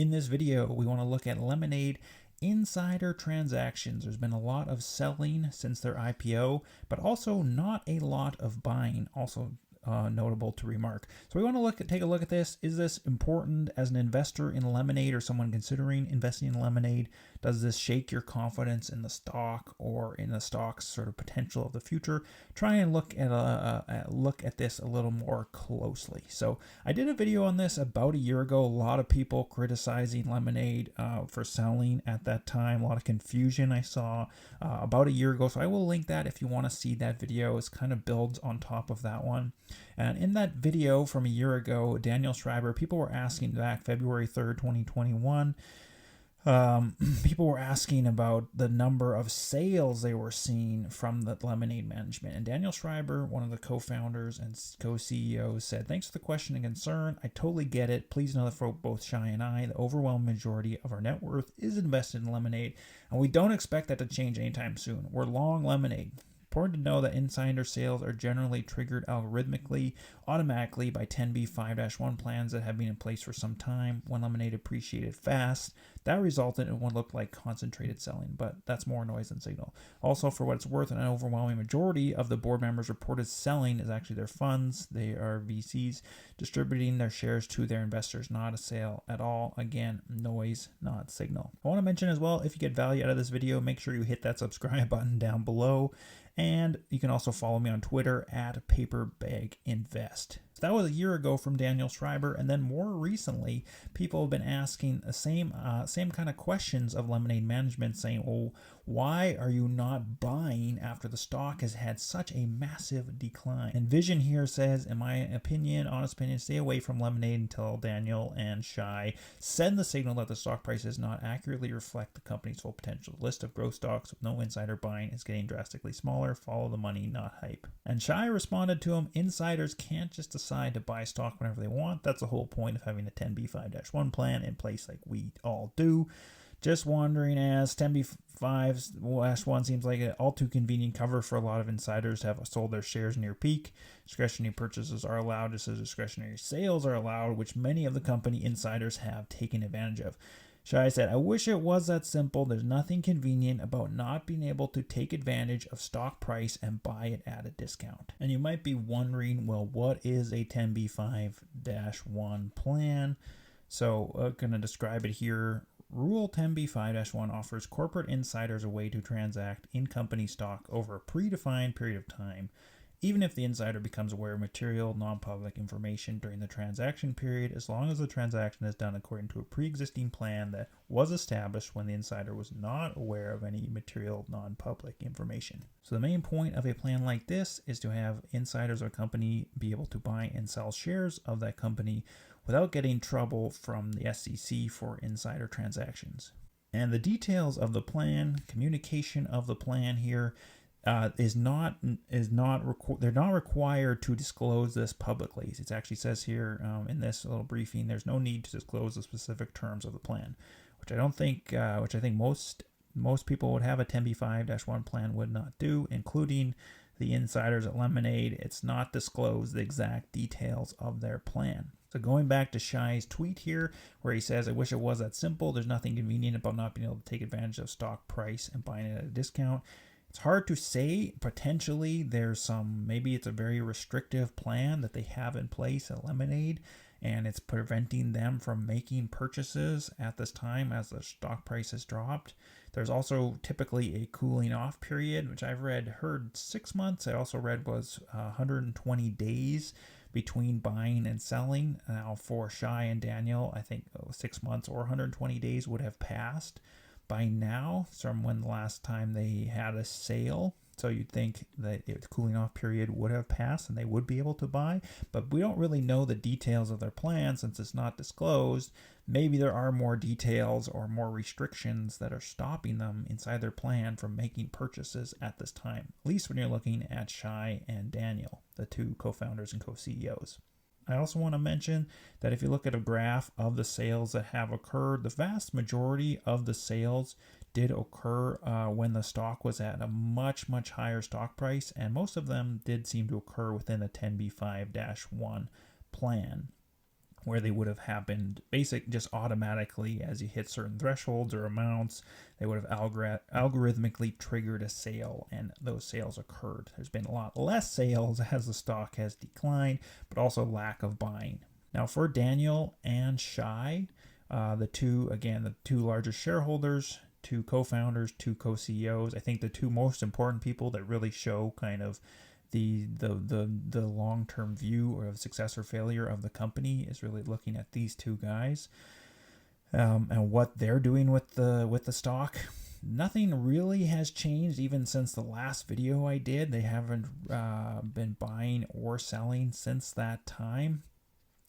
In this video, we want to look at Lemonade insider transactions. There's been a lot of selling since their IPO, but also not a lot of buying. Also notable to remark. So we want to take a look at this. Is this important as an investor in Lemonade or someone considering investing in Lemonade? Does this shake your confidence in the stock or in the stock's sort of potential of the future? Try and look at this a little more closely. So I did a video on this about a year ago. A lot of people criticizing Lemonade for selling at that time. A lot of confusion I saw about a year ago. So I will link that if you want to see that video. It kind of builds on top of that one. And in that video from a year ago, Daniel Schreiber, people were asking back February 3rd, 2021, people were asking about the number of sales they were seeing from the Lemonade management. And Daniel Schreiber, one of the co-founders and co-CEOs, said, "Thanks for the question and concern. I totally get it. Please know that for both Shai and I, the overwhelming majority of our net worth is invested in Lemonade, and we don't expect that to change anytime soon. We're long Lemonade. Important to know that insider sales are generally triggered algorithmically, automatically by 10b5-1 plans that have been in place for some time. When Lemonade appreciated fast, that resulted in what looked like concentrated selling, but that's more noise than signal. Also, for what it's worth, an overwhelming majority of the board members reported selling is actually their funds. They are VCs distributing their shares to their investors, not a sale at all. Again, noise, not signal." I want to mention as well, if you get value out of this video, make sure you hit that subscribe button down below. And you can also follow me on Twitter at paperbag.invest. So that was a year ago from Daniel Schreiber, and then more recently, people have been asking the same kind of questions of Lemonade management, saying, "Well, why are you not buying after the stock has had such a massive decline?" And Vision here says, "In my opinion, honest opinion, stay away from Lemonade until Daniel and Shai send the signal that the stock price does not accurately reflect the company's full potential. The list of growth stocks with no insider buying is getting drastically smaller. Follow the money, not hype." And Shai responded to him, "Insiders can't just decide to buy stock whenever they want. That's the whole point of having a 10b5-1 plan in place like we all do. Just wondering, as 10b5-1 seems like an all too convenient cover for a lot of insiders to have sold their shares near peak. Discretionary purchases are allowed just as discretionary sales are allowed, which many of the company insiders have taken advantage of." Shai said, "I wish it was that simple. There's nothing convenient about not being able to take advantage of stock price and buy it at a discount." And you might be wondering, well, what is a 10b5-1 plan? So I'm going to describe it here. Rule 10b5-1 offers corporate insiders a way to transact in company stock over a predefined period of time, even if the insider becomes aware of material, non-public information during the transaction period, as long as the transaction is done according to a pre-existing plan that was established when the insider was not aware of any material, non-public information. So the main point of a plan like this is to have insiders or company be able to buy and sell shares of that company without getting trouble from the SEC for insider transactions. And the details of the plan, communication of the plan here, they're not required to disclose this publicly. It actually says here in this little briefing, there's no need to disclose the specific terms of the plan, which I think most people would have a 10b5-1 plan would not do, including the insiders at Lemonade. It's not disclosed the exact details of their plan. So going back to Shai's tweet here, where he says, "I wish it was that simple. There's nothing convenient about not being able to take advantage of stock price and buying it at a discount." It's hard to say. Potentially, maybe it's a very restrictive plan that they have in place at Lemonade, and it's preventing them from making purchases at this time as the stock price has dropped. There's also typically a cooling off period, which I've heard 6 months. I also read was 120 days between buying and selling. Now for Shai and Daniel, I think 6 months or 120 days would have passed by now from when the last time they had a sale. So you'd think that the cooling off period would have passed and they would be able to buy, but we don't really know the details of their plan since it's not disclosed. Maybe there are more details or more restrictions that are stopping them inside their plan from making purchases at this time, at least when you're looking at Shai and Daniel, the two co-founders and co-CEOs. I also want to mention that if you look at a graph of the sales that have occurred, the vast majority of the sales did occur when the stock was at a much, much higher stock price, and most of them did seem to occur within the 10b5-1 plan. where they would have happened just automatically as you hit certain thresholds or amounts. They would have algorithmically triggered a sale, and those sales occurred. There's been a lot less sales as the stock has declined, but also lack of buying. Now for Daniel and Shai, the two largest shareholders, two co-founders, two co-CEOs, I think the two most important people that really show kind of the long-term view or of success or failure of the company is really looking at these two guys, and what they're doing with the stock. Nothing really has changed even since the last video I did. They haven't been buying or selling since that time.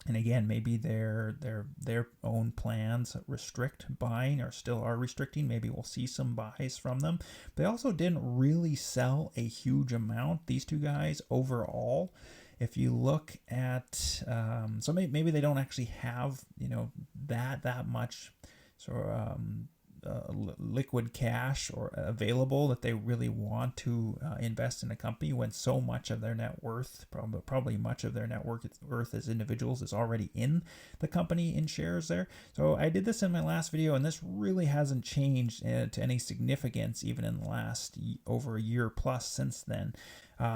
And again, maybe their own plans restrict buying or still are restricting. Maybe we'll see some buys from them. They also didn't really sell a huge amount, these two guys, overall. If you look at, so maybe they don't actually have, that much sort of liquid cash or available that they really want to invest in a company, when so much of their net worth, probably much of their net worth as individuals, is already in the company in shares there. So I did this in my last video, and this really hasn't changed to any significance even in the last over a year plus since then.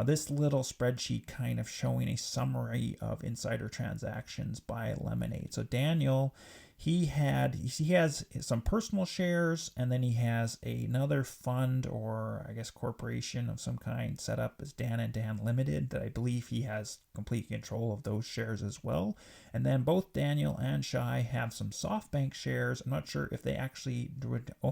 This little spreadsheet kind of showing a summary of insider transactions by Lemonade. So Daniel, he has some personal shares, and then he has another fund, or I guess corporation of some kind, set up as Dan and Dan Limited, that I believe he has complete control of those shares as well. And then both Daniel and Shai have some SoftBank shares. I'm not sure if they actually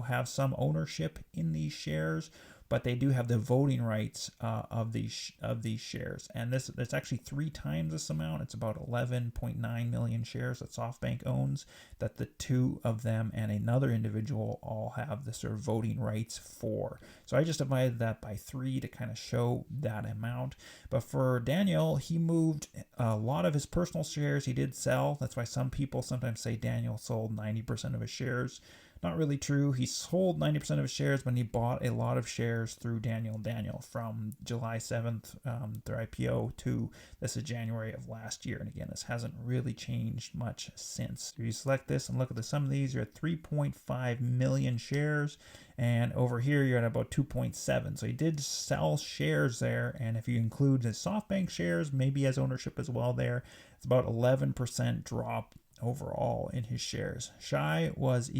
have some ownership in these shares, but they do have the voting rights of these shares. And it's actually 3 times this amount. It's about 11.9 million shares that SoftBank owns, that the two of them and another individual all have the sort of voting rights for. So I just divided that by 3 to kind of show that amount. But for Daniel, he moved a lot of his personal shares. He did sell. That's why some people sometimes say Daniel sold 90% of his shares. Not really true. He sold 90% of his shares when he bought a lot of shares through Daniel from July 7th, their IPO, to this is January of last year. And again, this hasn't really changed much since. If you select this and look at the sum of these, you're at 3.5 million shares. And over here, you're at about 2.7. So he did sell shares there. And if you include his SoftBank shares, maybe he has ownership as well there, it's about 11% drop overall in his shares. Shai was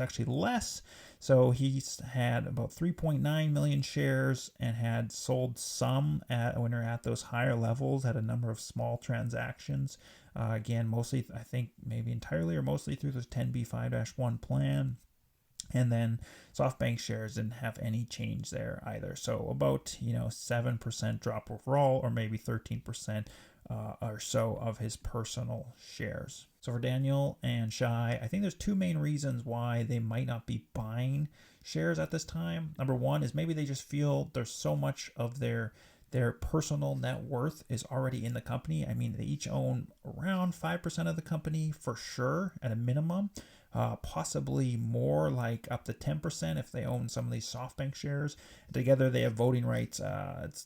actually less, so he's had about 3.9 million shares and had sold some when they're at those higher levels, had a number of small transactions. Again, mostly, I think maybe entirely or mostly through this 10b5-1 plan. And then SoftBank shares didn't have any change there either. So about 7% drop overall, or maybe 13% or so of his personal shares. So for Daniel and Shai, I think there's 2 main reasons why they might not be buying shares at this time. Number one is maybe they just feel there's so much of their personal net worth is already in the company. I mean, they each own around 5% of the company for sure at a minimum. Possibly more, like up to 10% if they own some of these SoftBank shares. Together they have voting rights.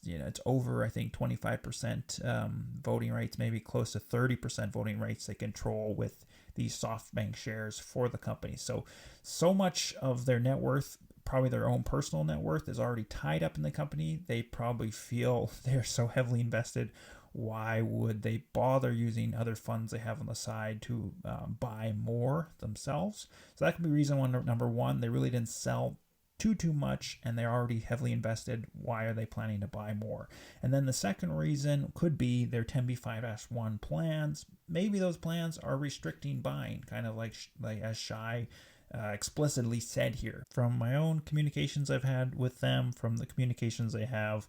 It's over, I think, 25% voting rights, maybe close to 30% voting rights they control with these SoftBank shares for the company. So much of their net worth, probably their own personal net worth, is already tied up in the company. They probably feel they're so heavily invested. Why would they bother using other funds they have on the side to buy more themselves? So that could be reason number one. They really didn't sell too much, and they're already heavily invested. Why are they planning to buy more? And then the second reason could be their 10b5-1 plans. Maybe those plans are restricting buying, kind of like as Shai explicitly said here. From my own communications I've had with them, from the communications they have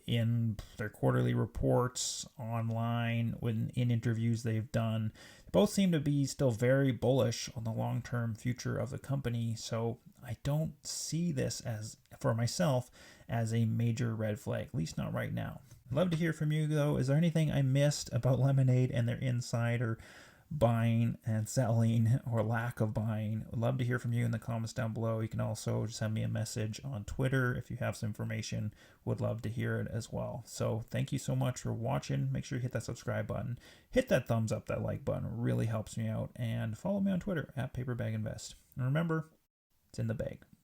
in their quarterly reports, online, in interviews they've done, both seem to be still very bullish on the long-term future of the company. So I don't see this for myself as a major red flag, at least not right now. I'd love to hear from you though. Is there anything I missed about Lemonade and their insider buying and selling or lack of buying. I'd love to hear from you in the comments down below. You can also send me a message on Twitter if you have some information. Would love to hear it as well. So thank you so much for watching. Make sure you hit that subscribe button, hit that thumbs up, that like button. It really helps me out. And follow me on Twitter at paperbag invest. And remember, it's in the bag.